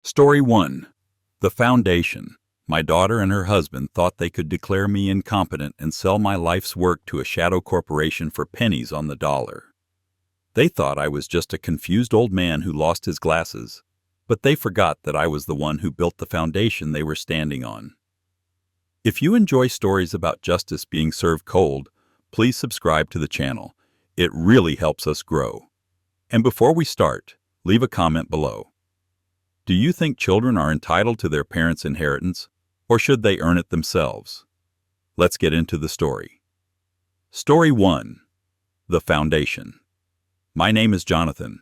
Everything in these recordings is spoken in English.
Story 1. The Foundation. My daughter and her husband thought they could declare me incompetent and sell my life's work to a shadow corporation for pennies on the dollar. They thought I was just a confused old man who lost his glasses, but they forgot that I was the one who built the foundation they were standing on. If you enjoy stories about justice being served cold, please subscribe to the channel. It really helps us grow. And before we start, leave a comment below. Do you think children are entitled to their parents' inheritance, or should they earn it themselves? Let's get into the story. Story 1. The Foundation. My name is Jonathan.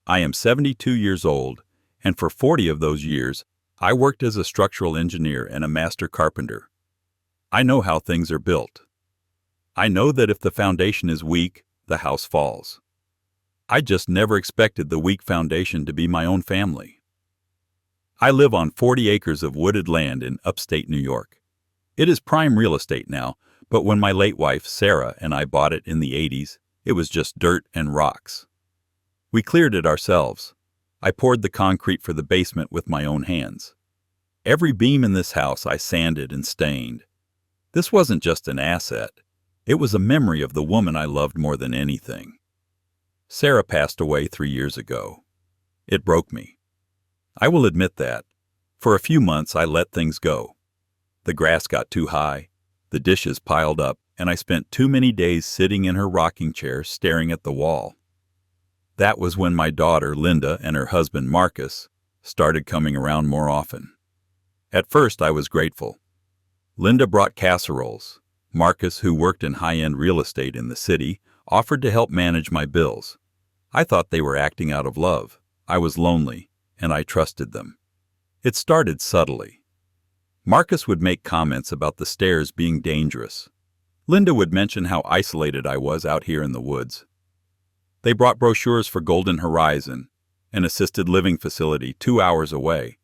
I am 72 years old, and for 40 of those years, I worked as a structural engineer and a master carpenter. I know how things are built. I know that if the foundation is weak, the house falls. I just never expected the weak foundation to be my own family. I live on 40 acres of wooded land in upstate New York. It is prime real estate now, but when my late wife, Sarah, and I bought it in the 80s, it was just dirt and rocks. We cleared it ourselves. I poured the concrete for the basement with my own hands. Every beam in this house I sanded and stained. This wasn't just an asset. It was a memory of the woman I loved more than anything. Sarah passed away 3 years ago. It broke me. I will admit that. For a few months I let things go. The grass got too high, the dishes piled up, and I spent too many days sitting in her rocking chair staring at the wall. That was when my daughter, Linda, and her husband, Marcus, started coming around more often. At first I was grateful. Linda brought casseroles. Marcus, who worked in high-end real estate in the city, offered to help manage my bills. I thought they were acting out of love. I was lonely, and I trusted them. It started subtly. Marcus would make comments about the stairs being dangerous. Linda would mention how isolated I was out here in the woods. They brought brochures for Golden Horizon, an assisted living facility 2 hours away.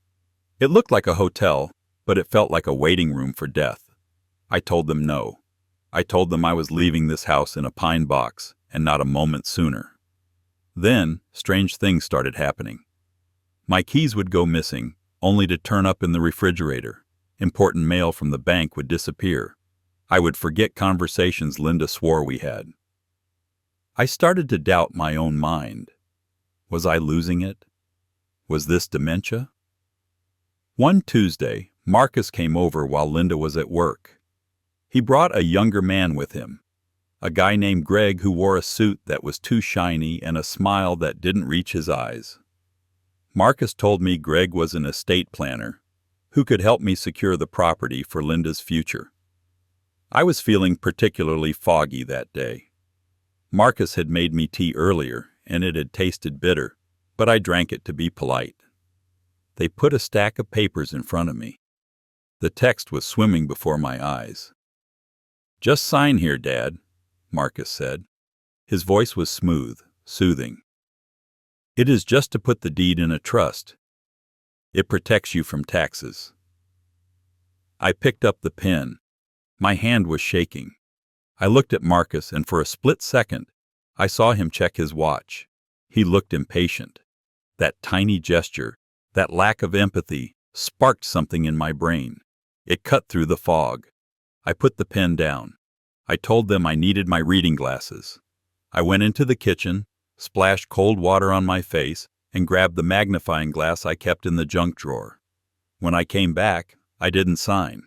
It looked like a hotel, but it felt like a waiting room for death. I told them no. I told them I was leaving this house in a pine box, and not a moment sooner. Then, strange things started happening. My keys would go missing, only to turn up in the refrigerator. Important mail from the bank would disappear. I would forget conversations Linda swore we had. I started to doubt my own mind. Was I losing it? Was this dementia? One Tuesday, Marcus came over while Linda was at work. He brought a younger man with him, a guy named Greg who wore a suit that was too shiny and a smile that didn't reach his eyes. Marcus told me Greg was an estate planner who could help me secure the property for Linda's future. I was feeling particularly foggy that day. Marcus had made me tea earlier, and it had tasted bitter, but I drank it to be polite. They put a stack of papers in front of me. The text was swimming before my eyes. "Just sign here, Dad," Marcus said. His voice was smooth, soothing. "It is just to put the deed in a trust. It protects you from taxes." I picked up the pen. My hand was shaking. I looked at Marcus, and for a split second, I saw him check his watch. He looked impatient. That tiny gesture, that lack of empathy, sparked something in my brain. It cut through the fog. I put the pen down. I told them I needed my reading glasses. I went into the kitchen, splashed cold water on my face, and grabbed the magnifying glass I kept in the junk drawer. When I came back, I didn't sign.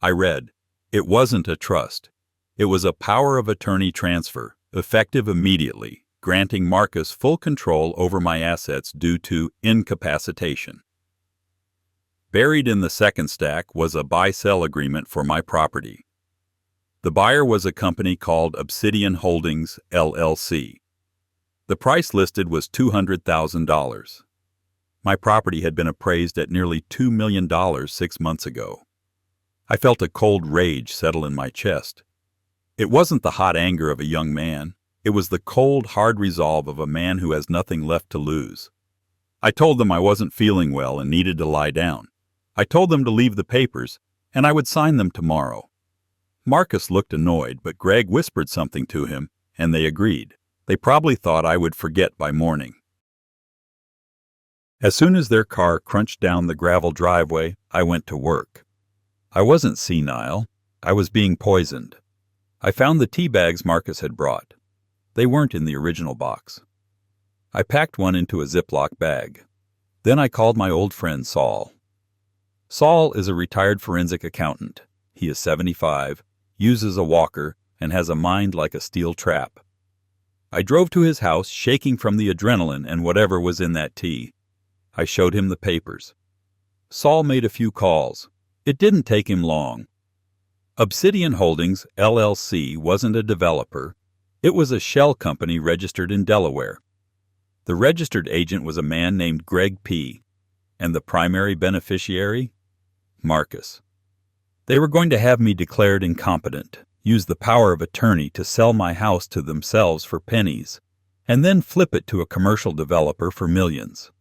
I read, "It wasn't a trust. It was a power of attorney transfer, effective immediately, granting Marcus full control over my assets due to incapacitation." Buried in the second stack was a buy-sell agreement for my property. The buyer was a company called Obsidian Holdings, LLC. The price listed was $200,000. My property had been appraised at nearly $2 million 6 months ago. I felt a cold rage settle in my chest. It wasn't the hot anger of a young man. It was the cold, hard resolve of a man who has nothing left to lose. I told them I wasn't feeling well and needed to lie down. I told them to leave the papers, and I would sign them tomorrow. Marcus looked annoyed, but Greg whispered something to him, and they agreed. They probably thought I would forget by morning. As soon as their car crunched down the gravel driveway, I went to work. I wasn't senile. I was being poisoned. I found the tea bags Marcus had brought. They weren't in the original box. I packed one into a Ziploc bag. Then I called my old friend Saul. Saul is a retired forensic accountant. He is 75, uses a walker, and has a mind like a steel trap. I drove to his house, shaking from the adrenaline and whatever was in that tea. I showed him the papers. Saul made a few calls. It didn't take him long. Obsidian Holdings, LLC, wasn't a developer. It was a shell company registered in Delaware. The registered agent was a man named Greg P., and the primary beneficiary? Marcus. They were going to have me declared incompetent, use the power of attorney to sell my house to themselves for pennies, and then flip it to a commercial developer for millions.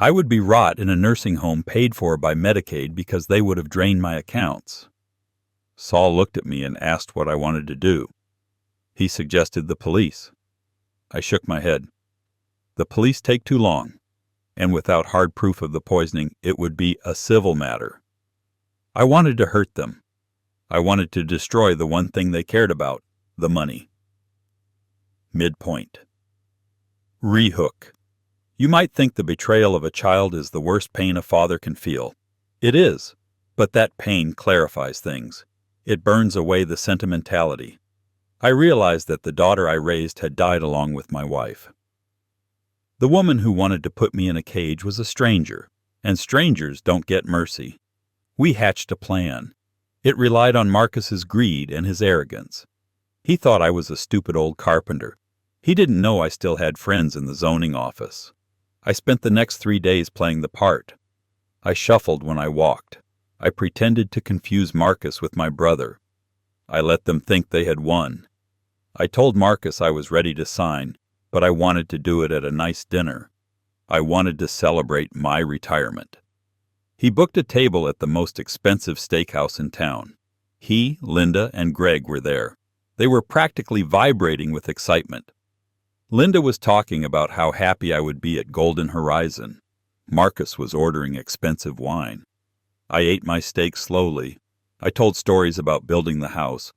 I would be rot in a nursing home paid for by Medicaid because they would have drained my accounts. Saul looked at me and asked what I wanted to do. He suggested the police. I shook my head. The police take too long, and without hard proof of the poisoning, it would be a civil matter. I wanted to hurt them. I wanted to destroy the one thing they cared about, the money. Midpoint. Rehook. You might think the betrayal of a child is the worst pain a father can feel. It is, but that pain clarifies things. It burns away the sentimentality. I realized that the daughter I raised had died along with my wife. The woman who wanted to put me in a cage was a stranger, and strangers don't get mercy. We hatched a plan. It relied on Marcus's greed and his arrogance. He thought I was a stupid old carpenter. He didn't know I still had friends in the zoning office. I spent the next 3 days playing the part. I shuffled when I walked. I pretended to confuse Marcus with my brother. I let them think they had won. I told Marcus I was ready to sign, but I wanted to do it at a nice dinner. I wanted to celebrate my retirement. He booked a table at the most expensive steakhouse in town. He, Linda, and Greg were there. They were practically vibrating with excitement. Linda was talking about how happy I would be at Golden Horizon. Marcus was ordering expensive wine. I ate my steak slowly. I told stories about building the house.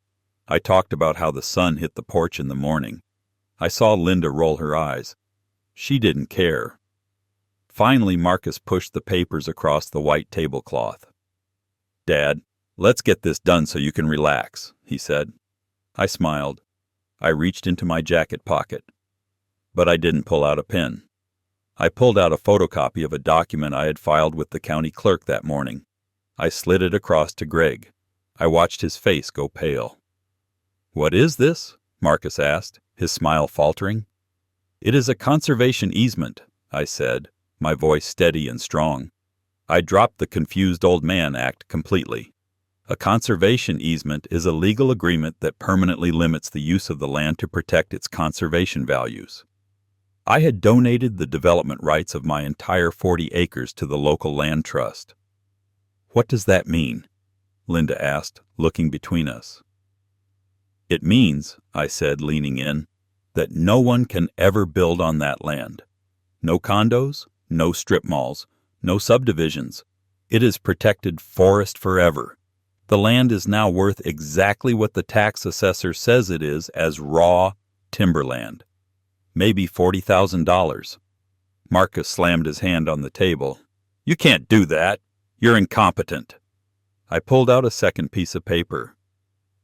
I talked about how the sun hit the porch in the morning. I saw Linda roll her eyes. She didn't care. Finally, Marcus pushed the papers across the white tablecloth. "Dad, let's get this done so you can relax," he said. I smiled. I reached into my jacket pocket. But I didn't pull out a pen. I pulled out a photocopy of a document I had filed with the county clerk that morning. I slid it across to Greg. I watched his face go pale. "What is this?" Marcus asked, his smile faltering. "It is a conservation easement," I said, my voice steady and strong. I dropped the confused old man act completely. A conservation easement is a legal agreement that permanently limits the use of the land to protect its conservation values. I had donated the development rights of my entire 40 acres to the local land trust. "What does that mean?" Linda asked, looking between us. "It means," I said, leaning in, "that no one can ever build on that land. No condos, no strip malls, no subdivisions. It is protected forest forever. The land is now worth exactly what the tax assessor says it is as raw timberland. Maybe $40,000. Marcus slammed his hand on the table. "You can't do that. You're incompetent." I pulled out a second piece of paper.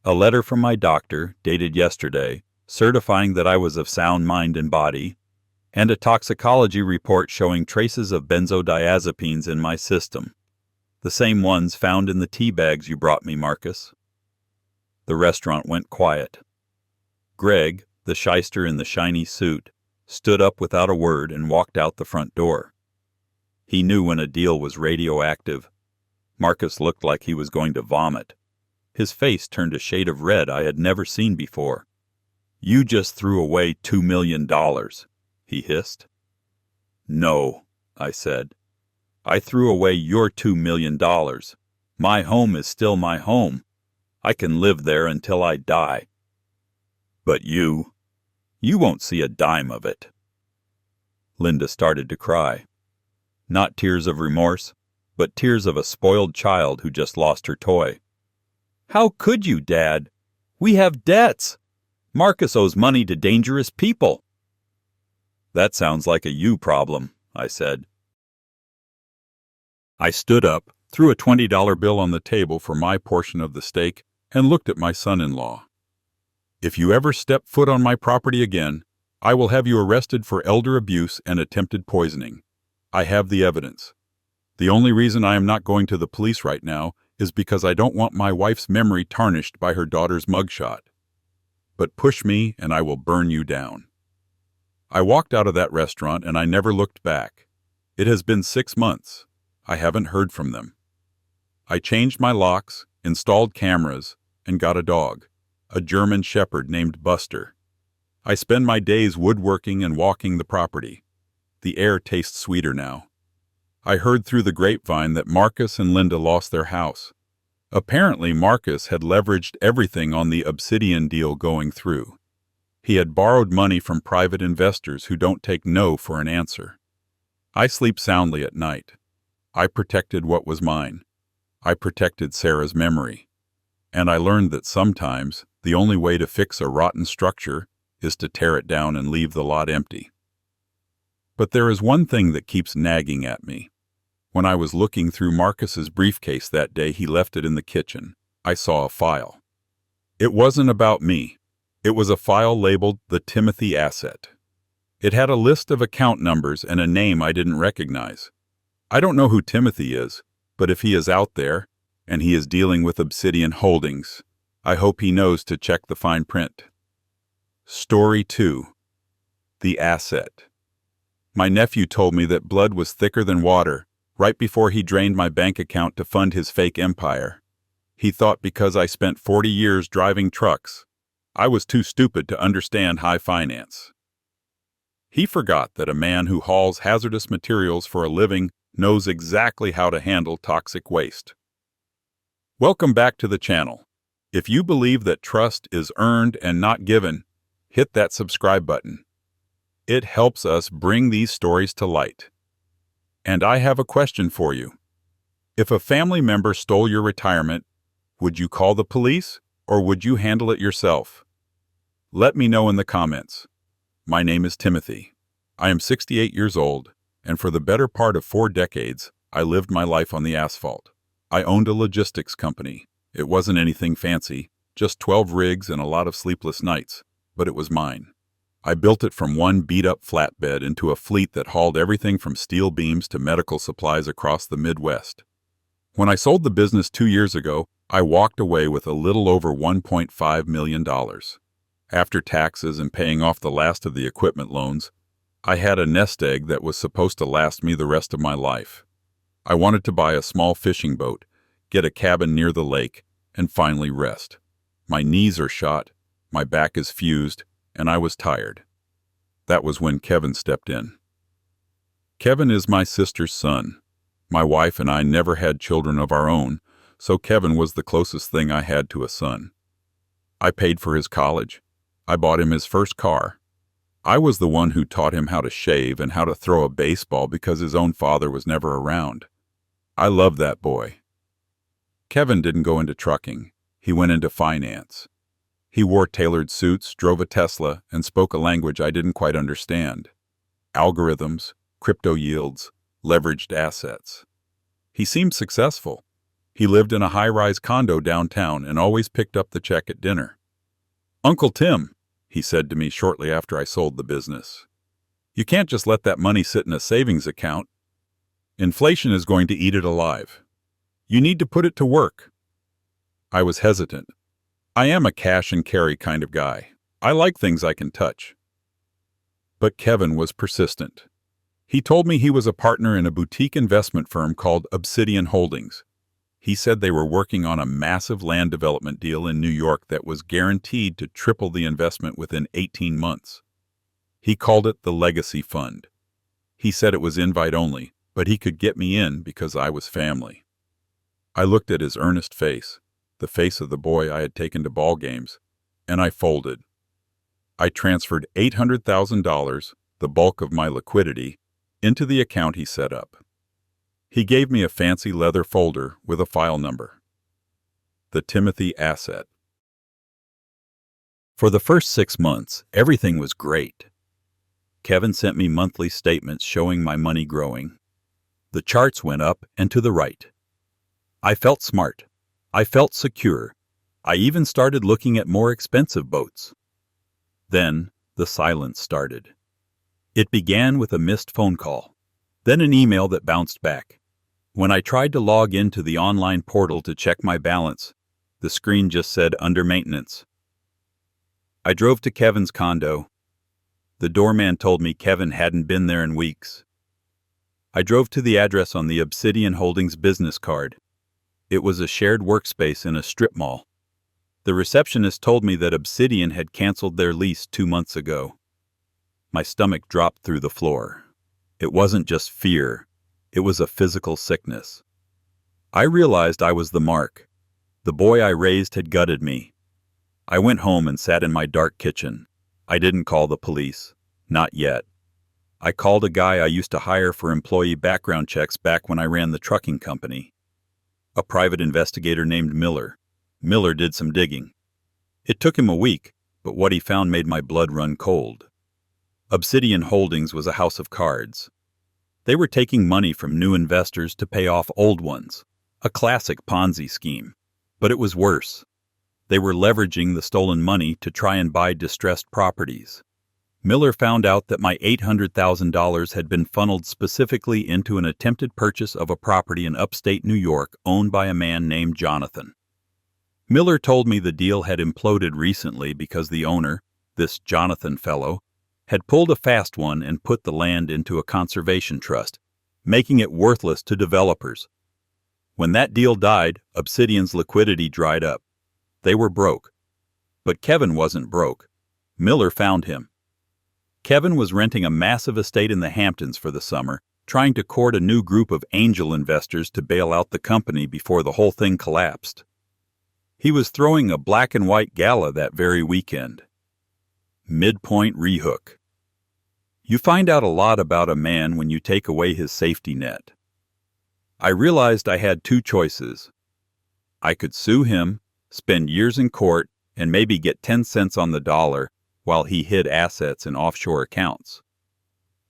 A letter from my doctor, dated yesterday, certifying that I was of sound mind and body, and a toxicology report showing traces of benzodiazepines in my system. The same ones found in the tea bags you brought me, Marcus. The restaurant went quiet. Greg, the shyster in the shiny suit, stood up without a word and walked out the front door. He knew when a deal was radioactive. Marcus looked like he was going to vomit. His face turned a shade of red I had never seen before. "You just threw away $2 million, he hissed. "No," I said. "I threw away your $2 million. My home is still my home. I can live there until I die. But you won't see a dime of it." Linda started to cry. Not tears of remorse, but tears of a spoiled child who just lost her toy. "How could you, Dad? We have debts. Marcus owes money to dangerous people." "That sounds like a you problem," I said. I stood up, threw a $20 bill on the table for my portion of the steak, and looked at my son-in-law. "If you ever step foot on my property again, I will have you arrested for elder abuse and attempted poisoning. I have the evidence. The only reason I am not going to the police right now is because I don't want my wife's memory tarnished by her daughter's mugshot. But push me and I will burn you down." I walked out of that restaurant and I never looked back. It has been 6 months. I haven't heard from them. I changed my locks, installed cameras, and got a dog, a German shepherd named Buster. I spend my days woodworking and walking the property. The air tastes sweeter now. I heard through the grapevine that Marcus and Linda lost their house. Apparently Marcus had leveraged everything on the Obsidian deal going through. He had borrowed money from private investors who don't take no for an answer. I sleep soundly at night. I protected what was mine. I protected Sarah's memory. And I learned that sometimes the only way to fix a rotten structure is to tear it down and leave the lot empty. But there is one thing that keeps nagging at me. When I was looking through Marcus's briefcase that day he left it in the kitchen, I saw a file. It wasn't about me. It was a file labeled the Timothy Asset. It had a list of account numbers and a name I didn't recognize. I don't know who Timothy is, but if he is out there, and he is dealing with Obsidian Holdings, I hope he knows to check the fine print. Story 2. The Asset. My nephew told me that blood was thicker than water right before he drained my bank account to fund his fake empire. He thought because I spent 40 years driving trucks, I was too stupid to understand high finance. He forgot that a man who hauls hazardous materials for a living knows exactly how to handle toxic waste. Welcome back to the channel. If you believe that trust is earned and not given, hit that subscribe button. It helps us bring these stories to light. And I have a question for you. If a family member stole your retirement, would you call the police or would you handle it yourself? Let me know in the comments. My name is Timothy. I am 68 years old, and for the better part of 4 decades, I lived my life on the asphalt. I owned a logistics company. It wasn't anything fancy, just 12 rigs and a lot of sleepless nights, but it was mine. I built it from one beat-up flatbed into a fleet that hauled everything from steel beams to medical supplies across the Midwest. When I sold the business 2 years ago, I walked away with a little over $1.5 million. After taxes and paying off the last of the equipment loans, I had a nest egg that was supposed to last me the rest of my life. I wanted to buy a small fishing boat, get a cabin near the lake, and finally rest. My knees are shot, my back is fused, and I was tired. That was when Kevin stepped in. Kevin is my sister's son. My wife and I never had children of our own, so Kevin was the closest thing I had to a son. I paid for his college. I bought him his first car. I was the one who taught him how to shave and how to throw a baseball because his own father was never around. I loved that boy. Kevin didn't go into trucking. He went into finance. He wore tailored suits, drove a Tesla, and spoke a language I didn't quite understand. Algorithms, crypto yields, leveraged assets. He seemed successful. He lived in a high-rise condo downtown and always picked up the check at dinner. "Uncle Tim," he said to me shortly after I sold the business, "you can't just let that money sit in a savings account. Inflation is going to eat it alive. You need to put it to work." I was hesitant. I am a cash and carry kind of guy. I like things I can touch. But Kevin was persistent. He told me he was a partner in a boutique investment firm called Obsidian Holdings. He said they were working on a massive land development deal in New York that was guaranteed to triple the investment within 18 months. He called it the Legacy Fund. He said it was invite only, but he could get me in because I was family. I looked at his earnest face, the face of the boy I had taken to ball games, and I folded. I transferred $800,000, the bulk of my liquidity, into the account he set up. He gave me a fancy leather folder with a file number. The Timothy Asset. For the first 6 months, everything was great. Kevin sent me monthly statements showing my money growing. The charts went up and to the right. I felt smart. I felt secure. I even started looking at more expensive boats. Then, the silence started. It began with a missed phone call, then an email that bounced back. When I tried to log into the online portal to check my balance, the screen just said under maintenance. I drove to Kevin's condo. The doorman told me Kevin hadn't been there in weeks. I drove to the address on the Obsidian Holdings business card. It was a shared workspace in a strip mall. The receptionist told me that Obsidian had canceled their lease 2 months ago. My stomach dropped through the floor. It wasn't just fear. It was a physical sickness. I realized I was the mark. The boy I raised had gutted me. I went home and sat in my dark kitchen. I didn't call the police. Not yet. I called a guy I used to hire for employee background checks back when I ran the trucking company. A private investigator named Miller. Miller did some digging. It took him a week, but what he found made my blood run cold. Obsidian Holdings was a house of cards. They were taking money from new investors to pay off old ones. A classic Ponzi scheme. But it was worse. They were leveraging the stolen money to try and buy distressed properties. Miller found out that my $800,000 had been funneled specifically into an attempted purchase of a property in upstate New York owned by a man named Jonathan. Miller told me the deal had imploded recently because the owner, this Jonathan fellow, had pulled a fast one and put the land into a conservation trust, making it worthless to developers. When that deal died, Obsidian's liquidity dried up. They were broke. But Kevin wasn't broke. Miller found him. Kevin was renting a massive estate in the Hamptons for the summer, trying to court a new group of angel investors to bail out the company before the whole thing collapsed. He was throwing a black and white gala that very weekend. Midpoint rehook. You find out a lot about a man when you take away his safety net. I realized I had 2 choices. I could sue him, spend years in court, and maybe get 10 cents on the dollar while he hid assets in offshore accounts.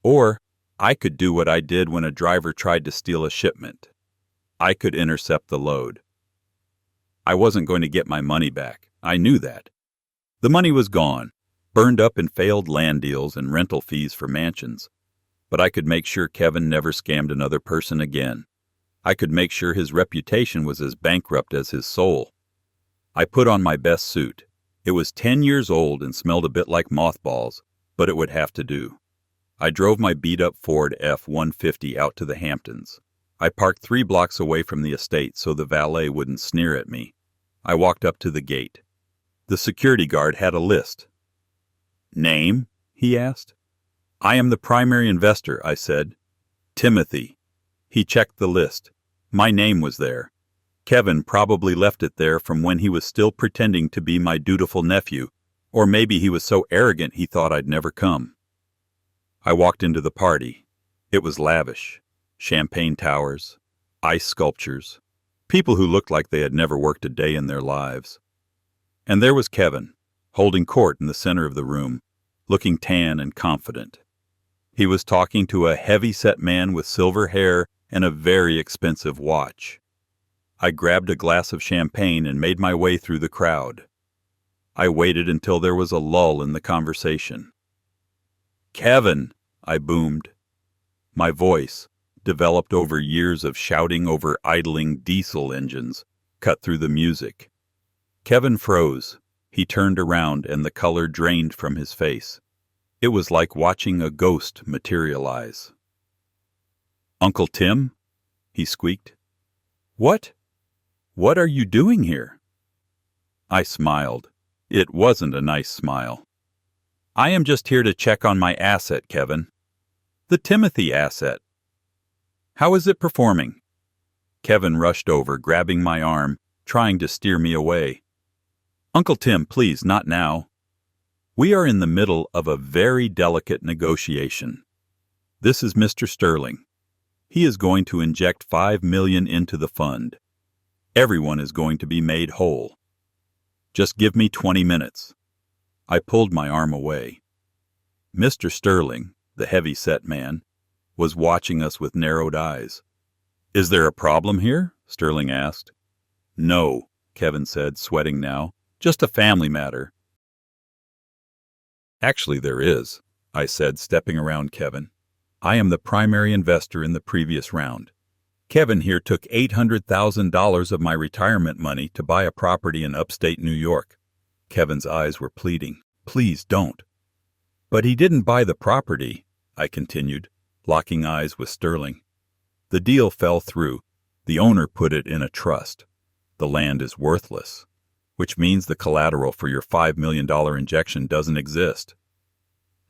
Or I could do what I did when a driver tried to steal a shipment. I could intercept the load. I wasn't going to get my money back. I knew that. The money was gone, burned up in failed land deals and rental fees for mansions. But I could make sure Kevin never scammed another person again. I could make sure his reputation was as bankrupt as his soul. I put on my best suit. It was 10 years old and smelled a bit like mothballs, but it would have to do. I drove my beat-up Ford F-150 out to the Hamptons. I parked 3 blocks away from the estate so the valet wouldn't sneer at me. I walked up to the gate. The security guard had a list. "Name?" he asked. "I am the primary investor," I said. "Timothy." He checked the list. My name was there. Kevin probably left it there from when he was still pretending to be my dutiful nephew, or maybe he was so arrogant he thought I'd never come. I walked into the party. It was lavish. Champagne towers, ice sculptures, people who looked like they had never worked a day in their lives. And there was Kevin, holding court in the center of the room, looking tan and confident. He was talking to a heavy-set man with silver hair and a very expensive watch. I grabbed a glass of champagne and made my way through the crowd. I waited until there was a lull in the conversation. "Kevin!" I boomed. My voice, developed over years of shouting over idling diesel engines, cut through the music. Kevin froze. He turned around and the color drained from his face. It was like watching a ghost materialize. "Uncle Tim?" he squeaked. "What? What are you doing here?" I smiled. It wasn't a nice smile. "I am just here to check on my asset, Kevin. The Timothy asset. How is it performing?" Kevin rushed over, grabbing my arm, trying to steer me away. "Uncle Tim, please, not now. We are in the middle of a very delicate negotiation. This is Mr. Sterling." He is going to inject $5 million into the fund. Everyone is going to be made whole. Just give me 20 minutes. I pulled my arm away. Mr. Sterling, the heavy-set man, was watching us with narrowed eyes. Is there a problem here? Sterling asked. No, Kevin said, sweating now. Just a family matter. Actually, there is, I said, stepping around Kevin. I am the primary investor in the previous round. Kevin here took $800,000 of my retirement money to buy a property in upstate New York. Kevin's eyes were pleading. Please don't. But he didn't buy the property, I continued, locking eyes with Sterling. The deal fell through. The owner put it in a trust. The land is worthless, which means the collateral for your $5 million injection doesn't exist.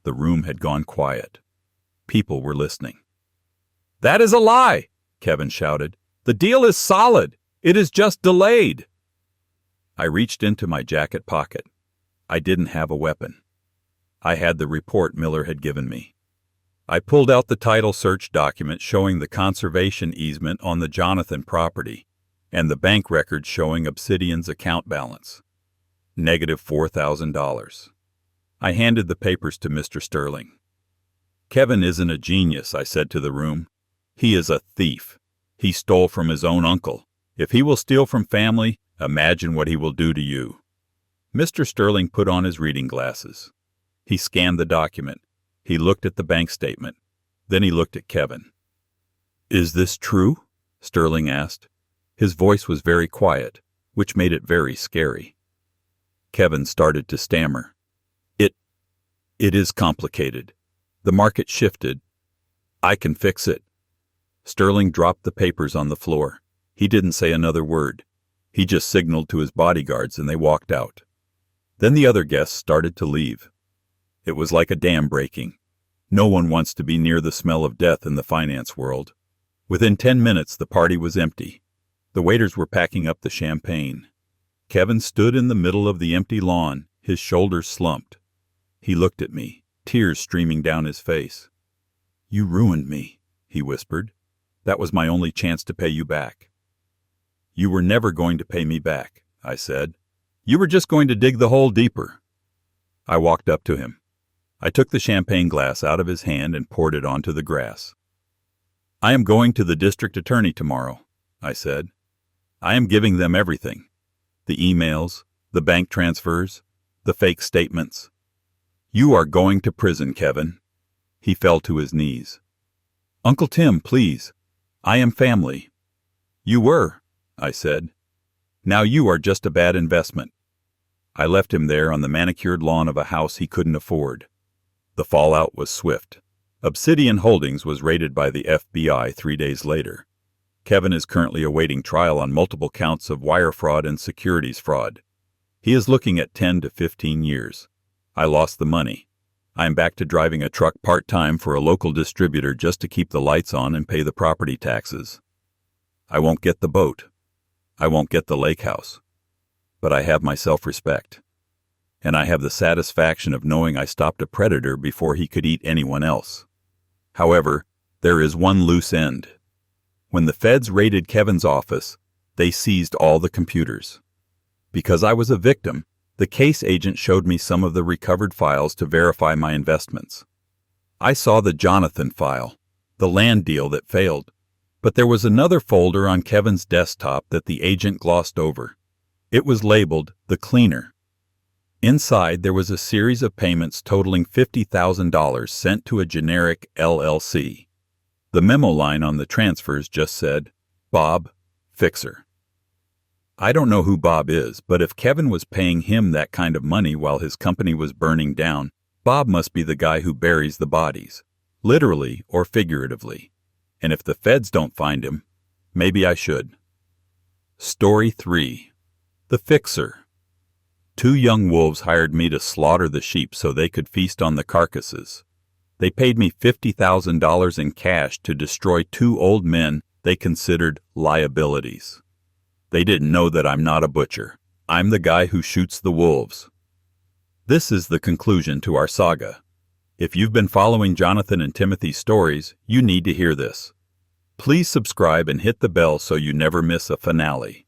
The room had gone quiet. People were listening. That is a lie, Kevin shouted. The deal is solid. It is just delayed. I reached into my jacket pocket. I didn't have a weapon. I had the report Miller had given me. I pulled out the title search document showing the conservation easement on the Jonathan property and the bank record showing Obsidian's account balance. Negative $4,000. I handed the papers to Mr. Sterling. Kevin isn't a genius, I said to the room. He is a thief. He stole from his own uncle. If he will steal from family, imagine what he will do to you. Mr. Sterling put on his reading glasses. He scanned the document. He looked at the bank statement. Then he looked at Kevin. Is this true? Sterling asked. His voice was very quiet, which made it very scary. Kevin started to stammer. It is complicated. The market shifted. I can fix it. Sterling dropped the papers on the floor. He didn't say another word. He just signaled to his bodyguards and they walked out. Then the other guests started to leave. It was like a dam breaking. No one wants to be near the smell of death in the finance world. Within 10 minutes, the party was empty. The waiters were packing up the champagne. Kevin stood in the middle of the empty lawn, his shoulders slumped. He looked at me, tears streaming down his face. You ruined me, he whispered. That was my only chance to pay you back. You were never going to pay me back, I said. You were just going to dig the hole deeper. I walked up to him. I took the champagne glass out of his hand and poured it onto the grass. I am going to the district attorney tomorrow, I said. I am giving them everything. The emails, the bank transfers, the fake statements. You are going to prison, Kevin. He fell to his knees. Uncle Tim, please. I am family. You were, I said. Now you are just a bad investment. I left him there on the manicured lawn of a house he couldn't afford. The fallout was swift. Obsidian Holdings was raided by the FBI 3 days later. Kevin is currently awaiting trial on multiple counts of wire fraud and securities fraud. He is looking at 10 to 15 years. I lost the money. I am back to driving a truck part-time for a local distributor just to keep the lights on and pay the property taxes. I won't get the boat. I won't get the lake house. But I have my self-respect. And I have the satisfaction of knowing I stopped a predator before he could eat anyone else. However, there is one loose end. When the feds raided Kevin's office, they seized all the computers. Because I was a victim, the case agent showed me some of the recovered files to verify my investments. I saw the Jonathan file, the land deal that failed, but there was another folder on Kevin's desktop that the agent glossed over. It was labeled The Cleaner. Inside, there was a series of payments totaling $50,000 sent to a generic LLC. The memo line on the transfers just said, Bob, Fixer. I don't know who Bob is, but if Kevin was paying him that kind of money while his company was burning down, Bob must be the guy who buries the bodies, literally or figuratively. And if the feds don't find him, maybe I should. Story 3. The Fixer. 2 young wolves hired me to slaughter the sheep so they could feast on the carcasses. They paid me $50,000 in cash to destroy 2 old men they considered liabilities. They didn't know that I'm not a butcher. I'm the guy who shoots the wolves. This is the conclusion to our saga. If you've been following Jonathan and Timothy's stories, you need to hear this. Please subscribe and hit the bell so you never miss a finale.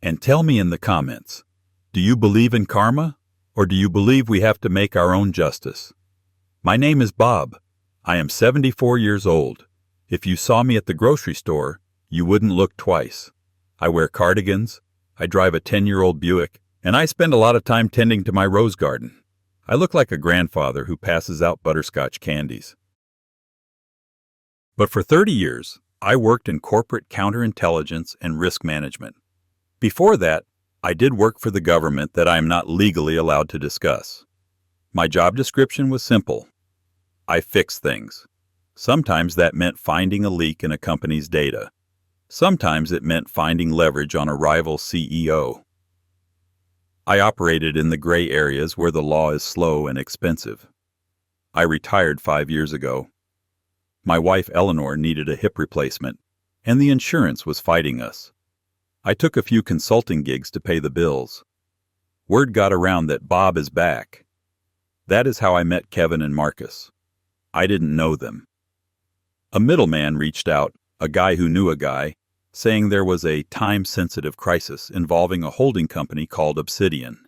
And tell me in the comments, do you believe in karma, or do you believe we have to make our own justice? My name is Bob. I am 74 years old. If you saw me at the grocery store, you wouldn't look twice. I wear cardigans, I drive a 10-year-old Buick, and I spend a lot of time tending to my rose garden. I look like a grandfather who passes out butterscotch candies. But for 30 years, I worked in corporate counterintelligence and risk management. Before that, I did work for the government that I am not legally allowed to discuss. My job description was simple. I fix things. Sometimes that meant finding a leak in a company's data. Sometimes it meant finding leverage on a rival CEO. I operated in the gray areas where the law is slow and expensive. I retired 5 years ago. My wife Eleanor needed a hip replacement, and the insurance was fighting us. I took a few consulting gigs to pay the bills. Word got around that Bob is back. That is how I met Kevin and Marcus. I didn't know them. A middleman reached out, a guy who knew a guy, saying there was a time-sensitive crisis involving a holding company called Obsidian.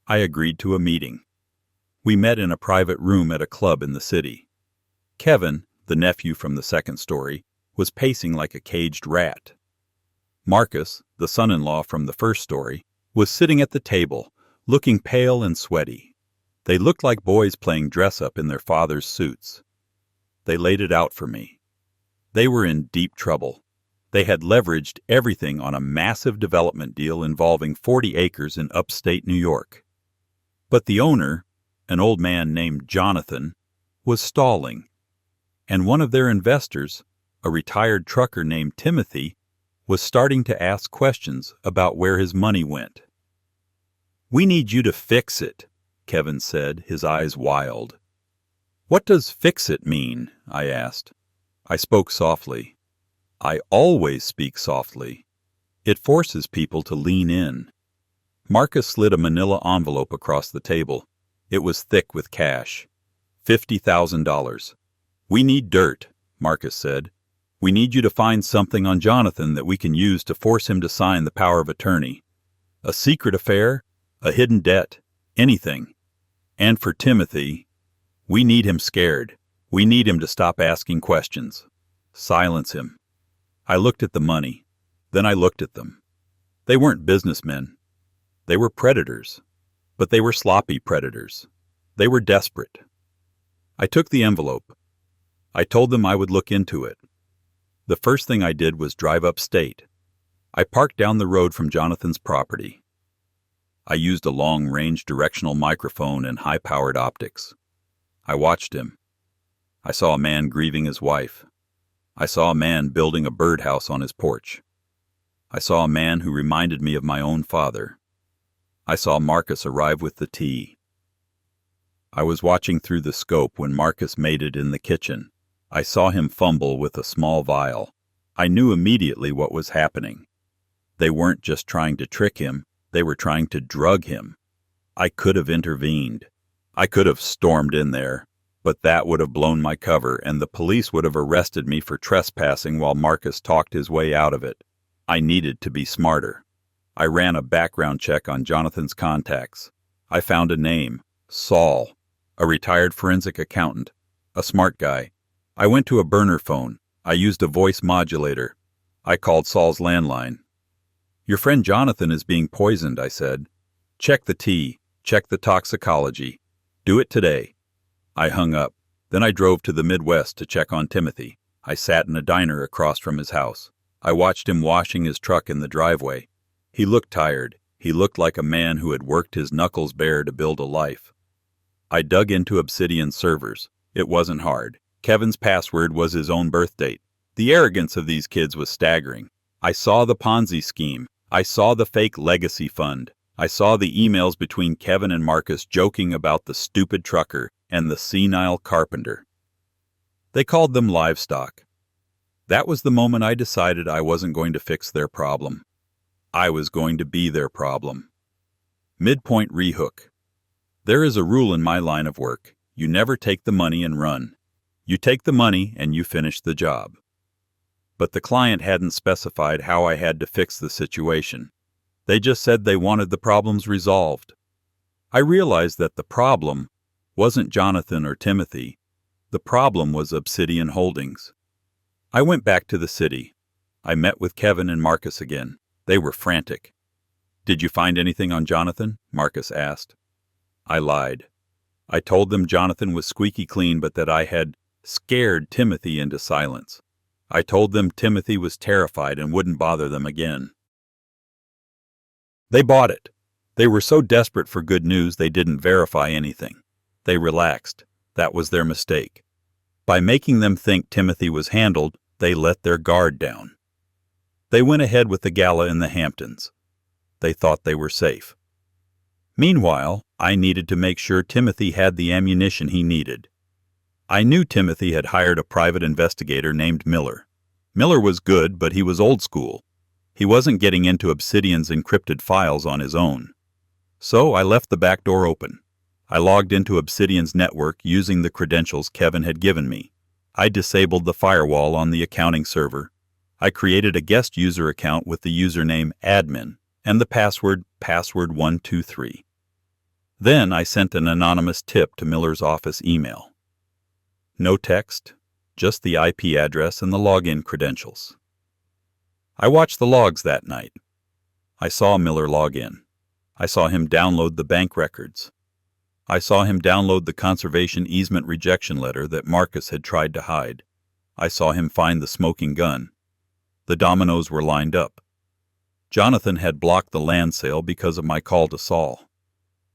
I agreed to a meeting. We met in a private room at a club in the city. Kevin, the nephew from the second story, was pacing like a caged rat. Marcus, the son-in-law from the first story, was sitting at the table, looking pale and sweaty. They looked like boys playing dress-up in their father's suits. They laid it out for me. They were in deep trouble. They had leveraged everything on a massive development deal involving 40 acres in upstate New York. But the owner, an old man named Jonathan, was stalling. And one of their investors, a retired trucker named Timothy, was starting to ask questions about where his money went. "We need you to fix it," Kevin said, his eyes wild. "What does fix it mean?" I asked. I spoke softly. I always speak softly. It forces people to lean in. Marcus slid a manila envelope across the table. It was thick with cash. $50,000. "We need dirt," Marcus said. "We need you to find something on Jonathan that we can use to force him to sign the power of attorney. A secret affair, a hidden debt, anything. And for Timothy, we need him scared. We need him to stop asking questions. Silence him." I looked at the money. Then I looked at them. They weren't businessmen. They were predators. But they were sloppy predators. They were desperate. I took the envelope. I told them I would look into it. The first thing I did was drive upstate. I parked down the road from Jonathan's property. I used a long-range directional microphone and high-powered optics. I watched him. I saw a man grieving his wife. I saw a man building a birdhouse on his porch. I saw a man who reminded me of my own father. I saw Marcus arrive with the tea. I was watching through the scope when Marcus made it in the kitchen. I saw him fumble with a small vial. I knew immediately what was happening. They weren't just trying to trick him, they were trying to drug him. I could have intervened. I could have stormed in there, but that would have blown my cover and the police would have arrested me for trespassing while Marcus talked his way out of it. I needed to be smarter. I ran a background check on Jonathan's contacts. I found a name, Saul, a retired forensic accountant, a smart guy. I went to a burner phone. I used a voice modulator. I called Saul's landline. "Your friend Jonathan is being poisoned," I said. "Check the tea. Check the toxicology. Do it today." I hung up. Then I drove to the Midwest to check on Timothy. I sat in a diner across from his house. I watched him washing his truck in the driveway. He looked tired. He looked like a man who had worked his knuckles bare to build a life. I dug into Obsidian servers. It wasn't hard. Kevin's password was his own birth date. The arrogance of these kids was staggering. I saw the Ponzi scheme. I saw the fake legacy fund. I saw the emails between Kevin and Marcus joking about the stupid trucker and the senile carpenter. They called them livestock. That was the moment I decided I wasn't going to fix their problem. I was going to be their problem. Midpoint rehook. There is a rule in my line of work. You never take the money and run. You take the money and you finish the job. but the client hadn't specified how I had to fix the situation. They just said they wanted the problems resolved. I realized that the problem wasn't Jonathan or Timothy. The problem was Obsidian Holdings. I went back to the city. I met with Kevin and Marcus again. They were frantic. "Did you find anything on Jonathan?" Marcus asked. I lied. I told them Jonathan was squeaky clean, but that I had scared Timothy into silence. I told them Timothy was terrified and wouldn't bother them again. They bought it. They were so desperate for good news they didn't verify anything. They relaxed. That was their mistake. By making them think Timothy was handled, they let their guard down. They went ahead with the gala in the Hamptons. They thought they were safe. Meanwhile, I needed to make sure Timothy had the ammunition he needed. I knew Timothy had hired a private investigator named Miller. Miller was good, but he was old school. He wasn't getting into Obsidian's encrypted files on his own. So I left the back door open. I logged into Obsidian's network using the credentials Kevin had given me. I disabled the firewall on the accounting server. I created a guest user account with the username admin and the password password123. Then I sent an anonymous tip to Miller's office email. No text, just the IP address and the login credentials. I watched the logs that night. I saw Miller log in. I saw him download the bank records. I saw him download the conservation easement rejection letter that Marcus had tried to hide. I saw him find the smoking gun. The dominoes were lined up. Jonathan had blocked the land sale because of my call to Saul.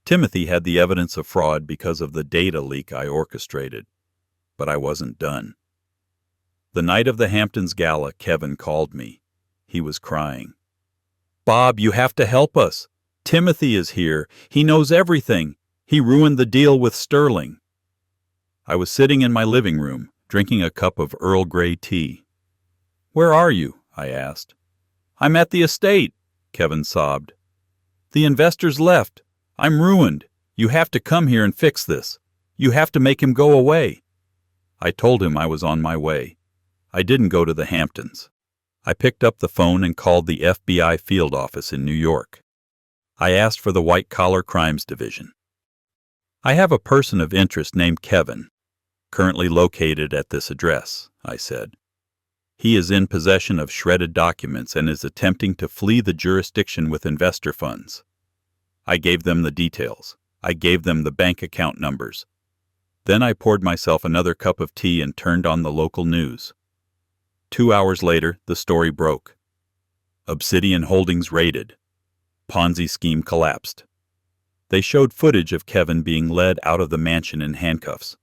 Timothy had the evidence of fraud because of the data leak I orchestrated. But I wasn't done. The night of the Hamptons Gala, Kevin called me. He was crying. "Bob, you have to help us. Timothy is here. He knows everything. He ruined the deal with Sterling." I was sitting in my living room, drinking a cup of Earl Grey tea. "Where are you?" I asked. "I'm at the estate," Kevin sobbed. "The investors left. I'm ruined. You have to come here and fix this. You have to make him go away." I told him I was on my way. I didn't go to the Hamptons. I picked up the phone and called the FBI field office in New York. I asked for the White-Collar Crimes Division. "I have a person of interest named Kevin, currently located at this address," I said. "He is in possession of shredded documents and is attempting to flee the jurisdiction with investor funds." I gave them the details. I gave them the bank account numbers. Then I poured myself another cup of tea and turned on the local news. 2 hours later, the story broke. Obsidian Holdings raided. Ponzi scheme collapsed. They showed footage of Kevin being led out of the mansion in handcuffs.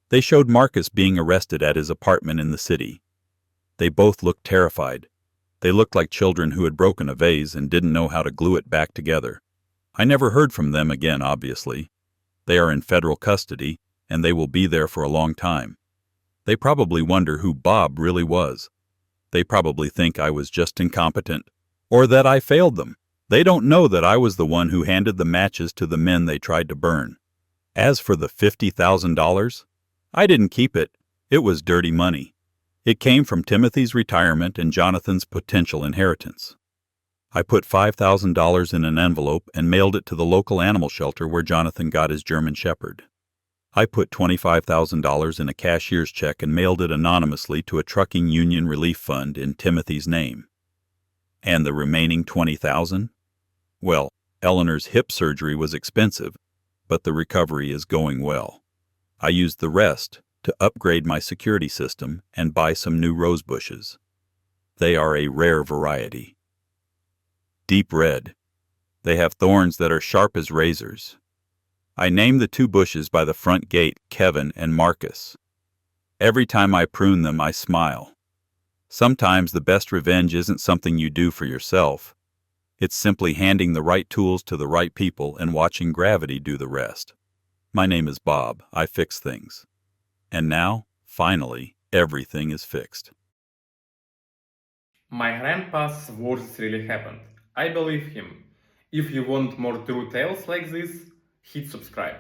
They showed Marcus being arrested at his apartment in the city. They both looked terrified. They looked like children who had broken a vase and didn't know how to glue it back together. I never heard from them again, obviously. They are in federal custody, and they will be there for a long time. They probably wonder who Bob really was. They probably think I was just incompetent, or that I failed them. They don't know that I was the one who handed the matches to the men they tried to burn. As for the $50,000, I didn't keep it. It was dirty money. It came from Timothy's retirement and Jonathan's potential inheritance. I put $5,000 in an envelope and mailed it to the local animal shelter where Jonathan got his German Shepherd. I put $25,000 in a cashier's check and mailed it anonymously to a trucking union relief fund in Timothy's name. And the remaining $20,000? Well, Eleanor's hip surgery was expensive, but the recovery is going well. I used the rest to upgrade my security system and buy some new rose bushes. They are a rare variety. Deep red. They have thorns that are sharp as razors. I named the 2 bushes by the front gate Kevin and Marcus. Every time I prune them, I smile. Sometimes the best revenge isn't something you do for yourself. It's simply handing the right tools to the right people and watching gravity do the rest. My name is Bob. I fix things. And now, finally, everything is fixed. My grandpa's worst really happened. I believe him. If you want more true tales like this, hit subscribe.